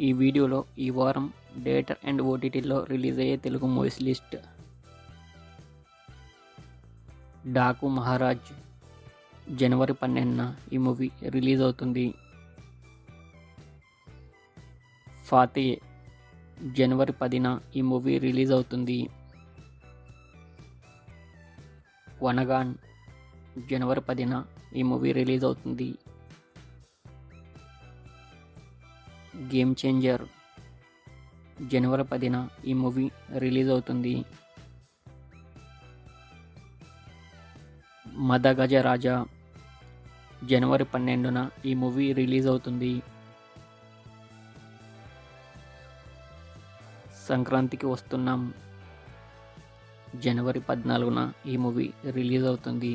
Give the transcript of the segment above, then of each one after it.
ఈ వీడియోలో ఈ వారం థియేటర్ అండ్ ఓటీటీలో రిలీజ్ అయ్యే తెలుగు మూవీస్ లిస్ట్. డాకు మహారాజ్ జనవరి 12న ఈ మూవీ రిలీజ్ అవుతుంది. ఫాతే జనవరి 10న ఈ మూవీ రిలీజ్ అవుతుంది. వనగాన్ జనవరి 10న ఈ మూవీ రిలీజ్ అవుతుంది. గేమ్ చేంజర్ జనవరి 10న ఈ మూవీ రిలీజ్ అవుతుంది. మదగజరాజా జనవరి 12న ఈ మూవీ రిలీజ్ అవుతుంది. సంక్రాంతికి వస్తున్నాం జనవరి 14న ఈ మూవీ రిలీజ్ అవుతుంది.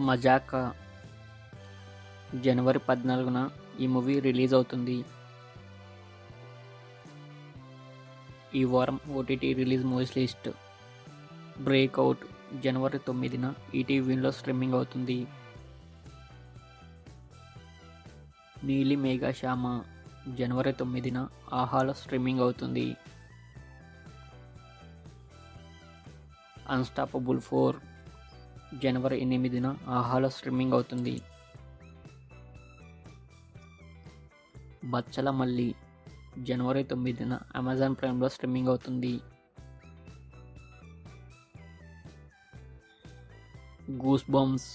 మజాకా జనవరి 14న ఈ మూవీ రిలీజ్ అవుతుంది. ఈ వారం OTT release movies list. Breakout జనవరి 9న ఈటీవీలో స్ట్రీమింగ్ అవుతుంది. నీలి మేఘశ్యామ జనవరి 9న ఆహాలో స్ట్రీమింగ్ అవుతుంది. అన్స్టాపబుల్ 4 జనవరి 8న ఆహాలో స్ట్రీమింగ్ అవుతుంది. బచ్చల మల్లి జనవరి 9న అమెజాన్ ప్రైమ్లో స్ట్రీమింగ్ అవుతుంది. గూస్ బంప్స్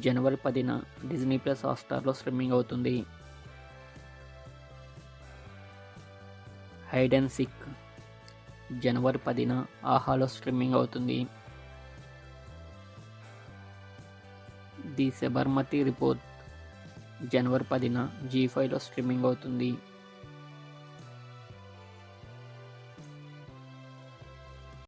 జనవరి 10న డిజ్నీ ప్లస్ హాట్స్టార్లో స్ట్రీమింగ్ అవుతుంది. హైడ్ అండ్ సీక్ జనవరి 10న ఆహాలో స్ట్రీమింగ్ అవుతుంది. ది సబర్మతి రిపోర్ట్ జనవరి 10న జీ5లో స్ట్రీమింగ్ అవుతుంది.